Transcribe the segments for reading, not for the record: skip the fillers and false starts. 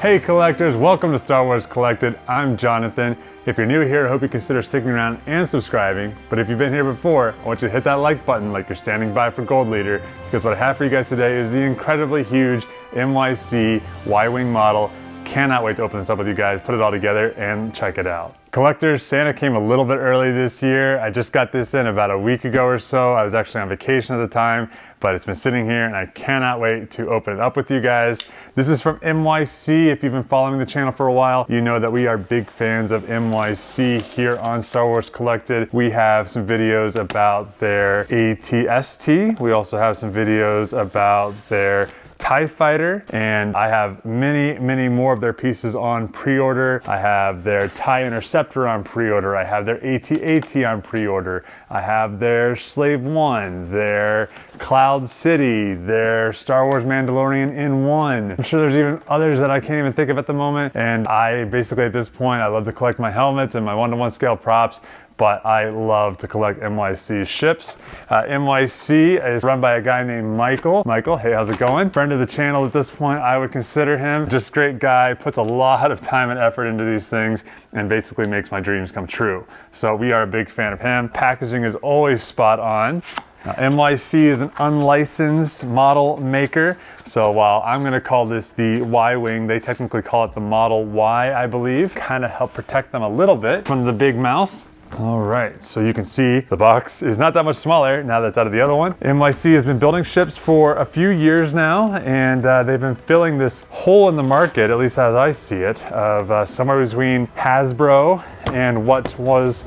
Hey collectors, welcome to Star Wars Collected. I'm Jonathan. If you're new here, I hope you consider sticking around and subscribing. But if you've been here before, I want you to hit that like button like you're standing by for Gold Leader, because what I have for you guys today is the incredibly huge MYC Y-Wing model. Cannot wait to open this up with you guys, put it all together, and check it out. Collectors, Santa came a little bit early this year. I just got this in about a week ago or so. I was actually on vacation at the time, but it's been sitting here and I cannot wait to open it up with you guys. This is from MYC. If you've been following the channel for a while, you know that we are big fans of MYC here on Star Wars Collected. We have some videos about their ATST. We also have some videos about their TIE Fighter, and I have many more of their pieces on pre-order. I have their TIE Interceptor on pre-order. I have their AT-AT on pre-order. I have their Slave One, their Cloud City, their Star Wars Mandalorian in one. I'm sure there's even others that I can't even think of at the moment. And I basically, at this point, I love to collect my helmets and my 1-to-1 scale props, but I love to collect MYC ships. MYC is run by a guy named Michael. Michael, hey, how's it going? Friend of the channel at this point, I would consider him. Just great guy, puts a lot of time and effort into these things and basically makes my dreams come true. So we are a big fan of him. Packaging is always spot on. Now, MYC is an unlicensed model maker. So while I'm gonna call this the Y-Wing, they technically call it the Model Y, I believe. Kind of help protect them a little bit from the big mouse. All right, so you can see the box is not that much smaller now that's out of the other one. MYC has been building ships for a few years now, and they've been filling this hole in the market, at least as I see it, of somewhere between Hasbro and what was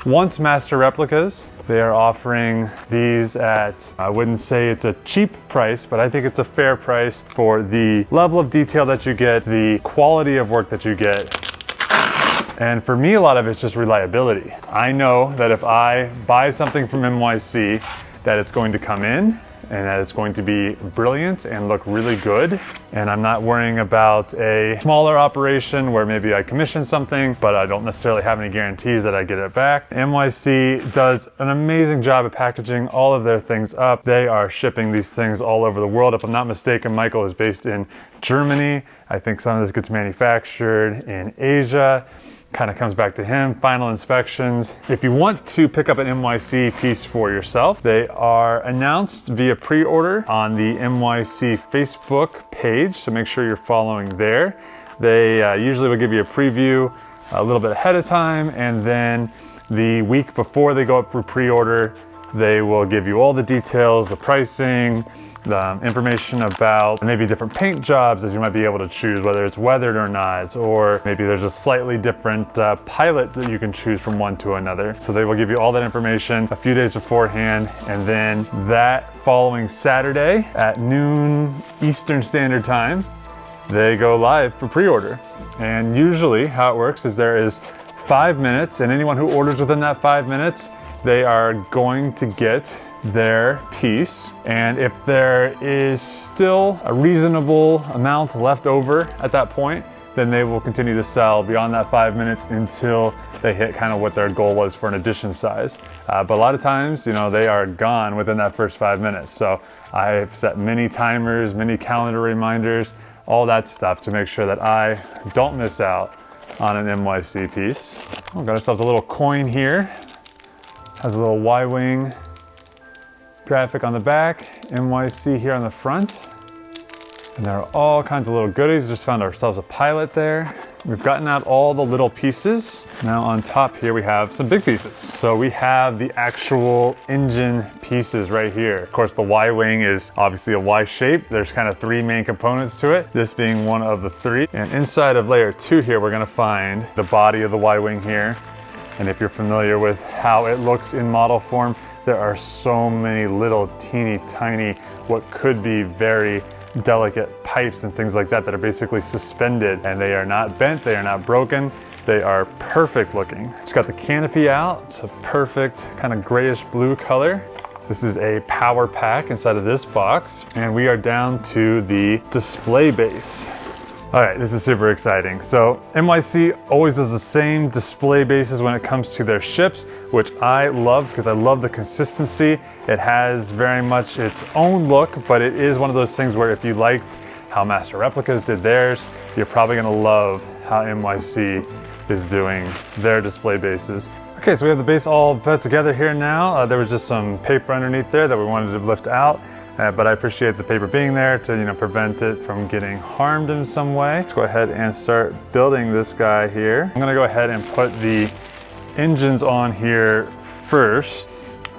once Master Replicas. They are offering these at, I wouldn't say it's a cheap price, but I think it's a fair price for the level of detail that you get, the quality of work that you get. And for me, a lot of it's just reliability. I know that if I buy something from MYC, that it's going to come in and that it's going to be brilliant and look really good. And I'm not worrying about a smaller operation where maybe I commission something, but I don't necessarily have any guarantees that I get it back. MYC does an amazing job of packaging all of their things up. They are shipping these things all over the world. If I'm not mistaken, Michael is based in Germany. I think some of this gets manufactured in Asia. Kind of comes back to him, final inspections. If you want to pick up an MYC piece for yourself, they are announced via pre-order on the MYC Facebook page, so make sure you're following there. They usually will give you a preview a little bit ahead of time, and then the week before they go up for pre-order, they will give you all the details, the pricing, the information about maybe different paint jobs that you might be able to choose, whether it's weathered or not, or maybe there's a slightly different pilot that you can choose from one to another. So they will give you all that information a few days beforehand, and then that following Saturday at noon Eastern Standard Time, they go live for pre-order. And usually how it works is there is 5 minutes, and anyone who orders within that 5 minutes, they are going to get their piece. And if there is still a reasonable amount left over at that point, then they will continue to sell beyond that 5 minutes until they hit kind of what their goal was for an edition size. But a lot of times, you know, they are gone within that first 5 minutes. So I've set many timers, many calendar reminders, all that stuff to make sure that I don't miss out on an MYC piece. We've got ourselves a little coin here. Has a little Y-Wing graphic on the back, MYC here on the front. And there are all kinds of little goodies. Just found ourselves a pilot there. We've gotten out all the little pieces. Now on top here we have some big pieces. So we have the actual engine pieces right here. Of course, the Y-Wing is obviously a Y shape. There's kind of 3 main components to it, this being one of the 3. And inside of layer 2 here, we're gonna find the body of the Y-Wing here. And if you're familiar with how it looks in model form, there are so many little teeny tiny, what could be very delicate pipes and things like that that are basically suspended, and they are not bent, they are not broken, they are perfect looking. Just got the canopy out. It's a perfect kind of grayish blue color. This is a power pack inside of this box, and we are down to the display base. All right, this is super exciting. So MYC always does the same display bases when it comes to their ships, which I love because I love the consistency. It has very much its own look, but it is one of those things where if you like how Master Replicas did theirs, you're probably gonna love how MYC is doing their display bases. Okay, so we have the base all put together here now. There was just some paper underneath there that we wanted to lift out, but I appreciate the paper being there to prevent it from getting harmed in some way. Let's go ahead and start building this guy here. I'm gonna go ahead and put the engines on here first.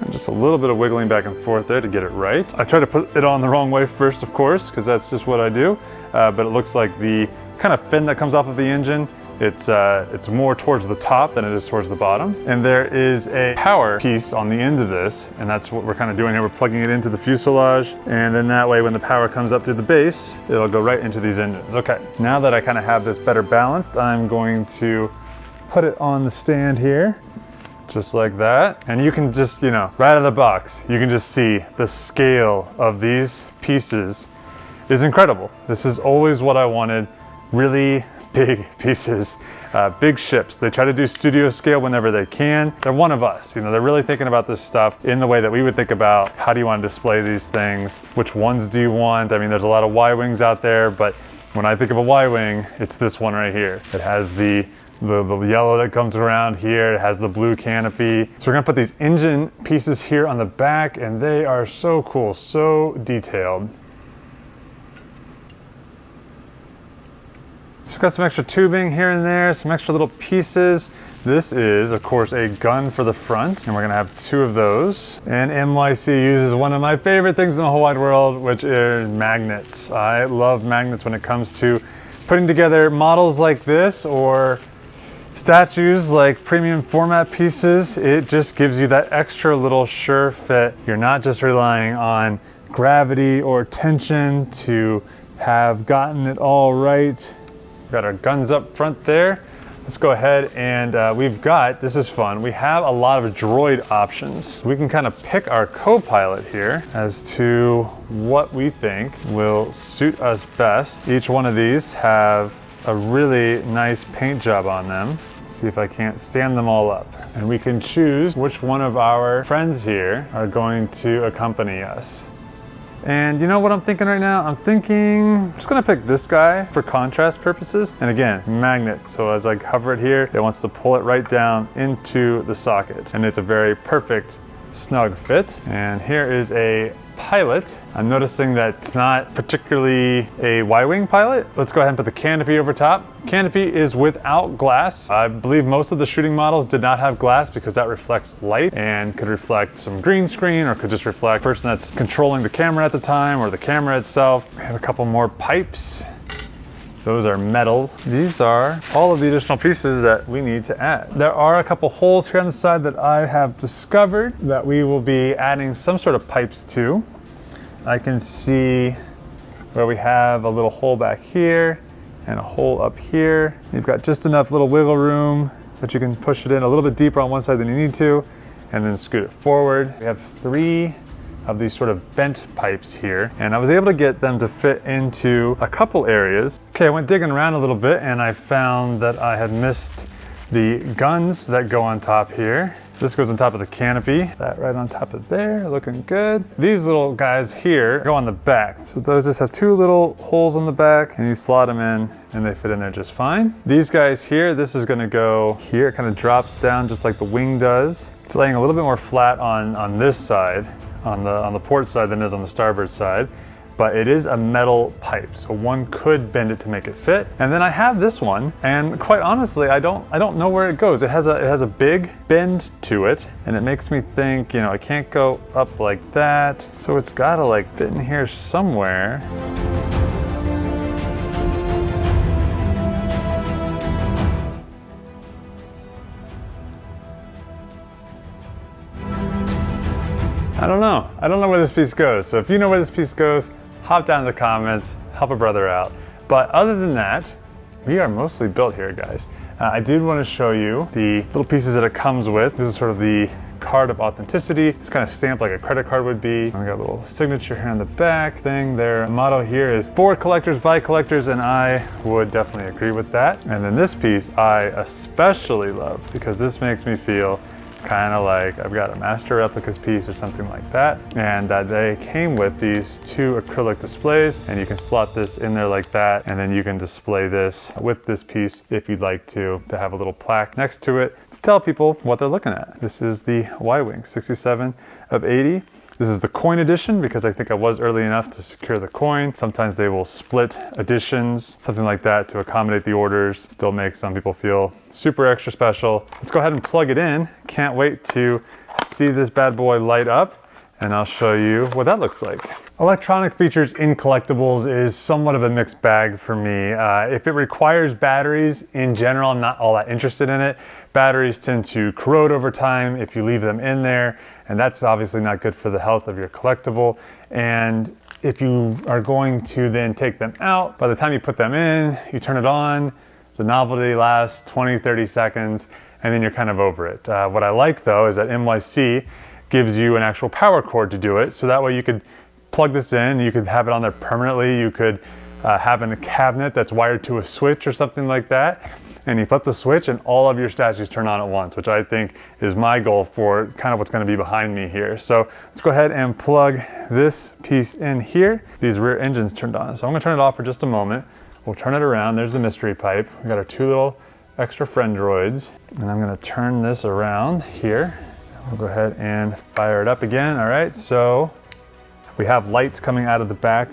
And just a little bit of wiggling back and forth there to get it right. I try to put it on the wrong way first, of course, because that's just what I do. But it looks like the kind of fin that comes off of the engine, it's more towards the top than it is towards the bottom. And there is a power piece on the end of this, and that's what we're kind of doing here. We're plugging it into the fuselage, and then that way when the power comes up through the base, it'll go right into these engines. Okay, now that I kind of have this better balanced, I'm going to put it on the stand here. Just like that. And you can just, right out of the box, you can just see the scale of these pieces is incredible. This is always what I wanted. Really big pieces, big ships. They try to do studio scale whenever they can. They're one of us, they're really thinking about this stuff in the way that we would think about how do you want to display these things? Which ones do you want? I mean, there's a lot of Y-wings out there, but when I think of a Y-wing, it's this one right here. It has the yellow that comes around here, it has the blue canopy. So we're gonna put these engine pieces here on the back, and they are so cool, so detailed. So we've got some extra tubing here and there, some extra little pieces. This is, of course, a gun for the front, and we're gonna have 2 of those. And MYC uses one of my favorite things in the whole wide world, which is magnets. I love magnets when it comes to putting together models like this, or statues like premium format pieces. It just gives you that extra little sure fit. You're not just relying on gravity or tension to have gotten it all right. We've got our guns up front there. Let's go ahead and this is fun, we have a lot of droid options. We can kind of pick our co-pilot here as to what we think will suit us best. Each one of these have a really nice paint job on them. See if I can't stand them all up. And we can choose which one of our friends here are going to accompany us. And you know what I'm thinking right now? I'm just gonna pick this guy for contrast purposes. And again, magnets. So as I hover it here, it wants to pull it right down into the socket. And it's a very perfect, snug fit. And here is a pilot. I'm noticing that it's not particularly a Y-wing pilot. Let's go ahead and put the canopy over top. Canopy is without glass. I believe most of the shooting models did not have glass because that reflects light and could reflect some green screen, or could just reflect the person that's controlling the camera at the time, or the camera itself. We have a couple more pipes. Those are metal. These are all of the additional pieces that we need to add. There are a couple holes here on the side that I have discovered that we will be adding some sort of pipes to. I can see where we have a little hole back here and a hole up here. You've got just enough little wiggle room that you can push it in a little bit deeper on one side than you need to, and then scoot it forward. We have 3 of these sort of bent pipes here, and I was able to get them to fit into a couple areas. Okay, I went digging around a little bit and I found that I had missed the guns that go on top here. This goes on top of the canopy. That right on top of there, looking good. These little guys here go on the back. So those just have 2 little holes on the back, and you slot them in and they fit in there just fine. These guys here, this is gonna go here. It kind of drops down just like the wing does. It's laying a little bit more flat on this side, on the port side than it is on the starboard side. But it is a metal pipe, so one could bend it to make it fit. And then I have this one, and quite honestly, I don't know where it goes. It has a big bend to it, and it makes me think, I can't go up like that. So it's gotta like fit in here somewhere. I don't know where this piece goes. So if you know where this piece goes, hop down in the comments, help a brother out. But other than that, we are mostly built here, guys. I did want to show you the little pieces that it comes with. This is sort of the card of authenticity. It's kind of stamped like a credit card would be. We got a little signature here on the back thing. Their motto here is for collectors by collectors, and I would definitely agree with that. And then this piece I especially love because this makes me feel kind of like I've got a master replicas piece or something like that. And they came with these 2 acrylic displays, and you can slot this in there like that, and then you can display this with this piece if you'd like to have a little plaque next to it to tell people what they're looking at. This is the Y-Wing 67 of 80. This is the coin edition because I think I was early enough to secure the coin. Sometimes they will split editions, something like that, to accommodate the orders, still make some people feel super extra special. Let's go ahead and plug it in. Can't wait to see this bad boy light up, and I'll show you what that looks like. Electronic features in collectibles is somewhat of a mixed bag for me. If it requires batteries, in general, I'm not all that interested in it. Batteries tend to corrode over time if you leave them in there, and that's obviously not good for the health of your collectible. And if you are going to then take them out, by the time you put them in, you turn it on, the novelty lasts 20, 30 seconds, and then you're kind of over it. What I like though is that MYC gives you an actual power cord to do it, so that way you could plug this in, you could have it on there permanently, you could have in a cabinet that's wired to a switch or something like that, and you flip the switch and all of your statues turn on at once, which I think is my goal for kind of what's going to be behind me here. So let's go ahead and plug this piece in here. These rear engines turned on, so I'm going to turn it off for just a moment. We'll turn it around. There's the mystery pipe. We got our 2 little extra friend droids, and I'm going to turn this around here. We'll go ahead and fire it up again. All right, so we have lights coming out of the back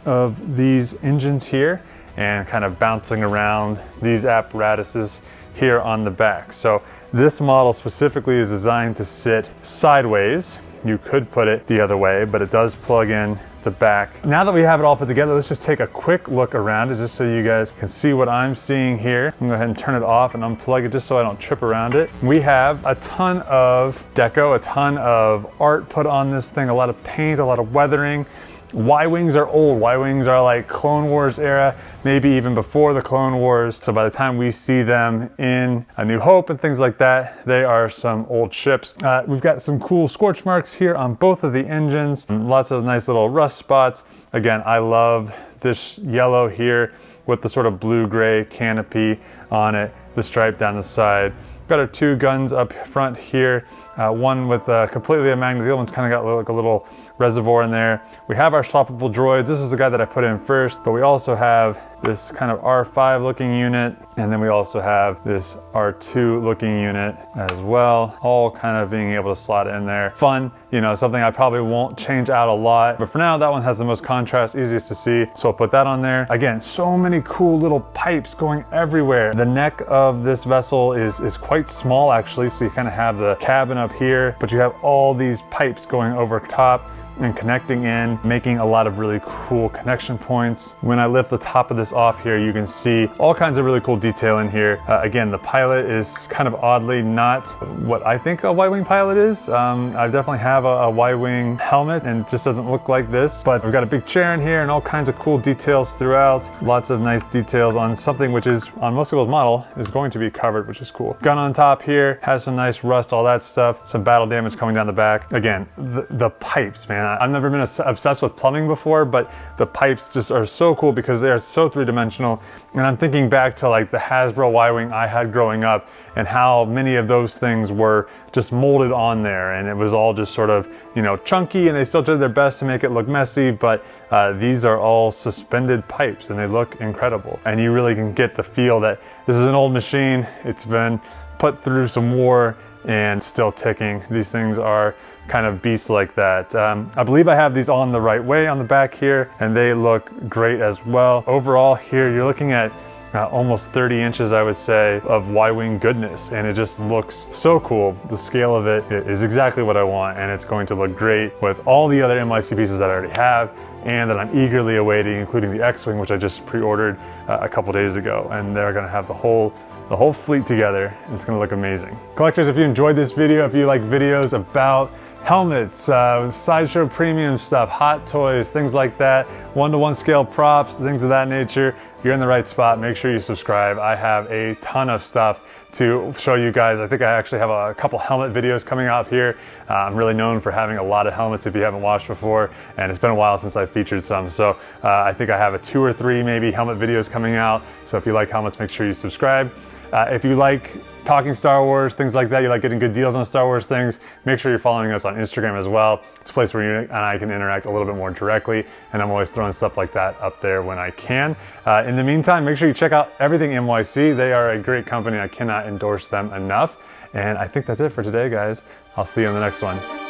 of these engines here and kind of bouncing around these apparatuses here on the back. So this model specifically is designed to sit sideways. You could put it the other way, but it does plug in the back. Now that we have it all put together, let's just take a quick look around it just so you guys can see what I'm seeing here. I'm gonna go ahead and turn it off and unplug it just so I don't trip around it. We have a ton of deco, a ton of art put on this thing, a lot of paint, a lot of weathering. Y-Wings are old. Y-Wings are like Clone Wars era, maybe even before the Clone Wars. So by the time we see them in A New Hope and things like that, they are some old ships. We've got some cool scorch marks here on both of the engines. Lots of nice little rust spots. Again, I love this yellow here with the sort of blue-gray canopy on it, the stripe down the side. Got our 2 guns up front here. One with completely a magnet, the other one's kind of got like a little reservoir in there. We have our swappable droids. This is the guy that I put in first, but we also have this kind of R5 looking unit, and then we also have this R2 looking unit as well, all kind of being able to slot in there. Fun, you know, something I probably won't change out a lot, but for now that one has the most contrast, easiest to see, so I'll put that on there. Again, so many cool little pipes going everywhere. The neck of this vessel is quite small actually, so you kind of have the cabin up here, but you have all these pipes going over top and connecting in, making a lot of really cool connection points. When I lift the top of this off here, you can see all kinds of really cool detail in here. Again, the pilot is kind of oddly not what I think a Y-Wing pilot is. I definitely have a Y-Wing helmet and it just doesn't look like this, but we've got a big chair in here and all kinds of cool details throughout. Lots of nice details on something which is, on most people's model, is going to be covered, which is cool. Gun on top here, has some nice rust, all that stuff. Some battle damage coming down the back. Again, the pipes, man. I've never been obsessed with plumbing before, but the pipes just are so cool because they are so three-dimensional. And I'm thinking back to like the Hasbro Y-Wing I had growing up and how many of those things were just molded on there, and it was all just sort of, you know, chunky, and they still did their best to make it look messy, but these are all suspended pipes and they look incredible. And you really can get the feel that this is an old machine. It's been put through some war and still ticking. These things are kind of beasts like that. I believe I have these on the right way on the back here, and they look great as well. Overall here, you're looking at almost 30 inches, I would say, of Y-Wing goodness, and it just looks so cool. The scale of it is exactly what I want, and it's going to look great with all the other MYC pieces that I already have and that I'm eagerly awaiting, including the X-Wing, which I just pre-ordered a couple days ago, and they're gonna have the whole fleet together. It's gonna look amazing. Collectors, if you enjoyed this video, if you like videos about helmets, Sideshow premium stuff, hot toys, things like that, 1-to-1 scale props, things of that nature, you're in the right spot. Make sure you subscribe. I have a ton of stuff to show you guys. I think I actually have a couple helmet videos coming out here. I'm really known for having a lot of helmets if you haven't watched before, and it's been a while since I've featured some. So I think I have 2 or 3 maybe helmet videos coming out. So if you like helmets, make sure you subscribe. If you like talking Star Wars, things like that, you like getting good deals on Star Wars things, make sure you're following us on Instagram as well. It's a place where you and I can interact a little bit more directly, and I'm always throwing stuff like that up there when I can. In the meantime, make sure you check out everything MYC. They are a great company. I cannot endorse them enough. And I think that's it for today, guys. I'll see you on the next one.